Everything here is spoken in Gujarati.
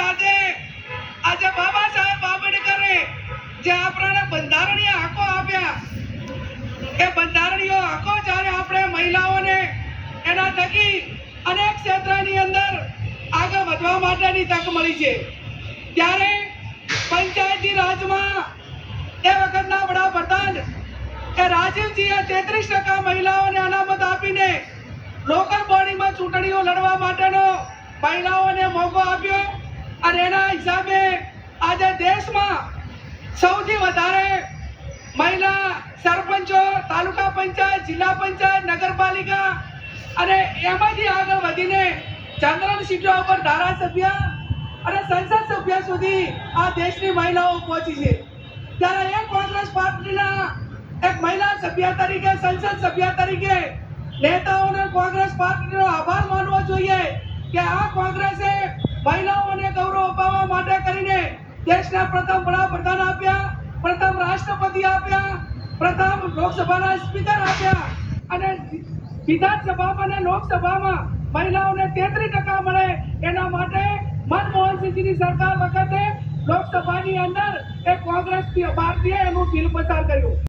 આજે આજે બાબા સાહેબ આંબેડકરે જે આપણને બંધારણીય હકો આપ્યા, એ બંધારણીય હકો જ્યારે આપણે મહિલાઓને એના થકી અનેક ક્ષેત્રની અંદર આગળ વધવા માટેની તક મળી છે, ત્યારે પંચાયતી રાજમાં એ વખતના વડાપ્રધાન રાજીવજીએ 33% મહિલાઓને અનામત આપીને લોકલ બોડીમાં ચૂંટણીઓ લડવા માટેનો મહિલાઓને મોકો આપ્યો અને એના હિસાબે આજે દેશમાં સૌથી વધારે મહિલા સરપંચો, તાલુકા પંચાયત, જિલ્લા પંચાયત, નગરપાલિકા અને એમાંથી આગળ વધીને જનરલ સીટો ઉપર ધારાસભ્ય અને સંસદ સભ્ય સુધી આ દેશની મહિલાઓ પહોંચી છે। ત્યારે એ કોંગ્રેસ પાર્ટીના એક મહિલા સભ્ય તરીકે, સંસદ સભ્ય તરીકે નેતાઓને કોંગ્રેસ પાર્ટીનો આભાર માનવો જોઈએ કે આ કોંગ્રેસે મહિલાઓને ગૌરવ અપાવવા માટે કરીને દેશના પ્રથમ વડાપ્રધાન આપ્યા, પ્રથમ રાષ્ટ્રપતિ આપ્યા, પ્રથમ લોકસભાના સ્પીકર આપ્યા અને વિધાનસભામાં અને લોકસભામાં મહિલાઓને 33% મળે એના માટે મનમોહન સિંહની સરકાર વખતે લોકસભાની અંદર એક કોંગ્રેસ પાર્ટીએ એનું બિલ પસાર કર્યું।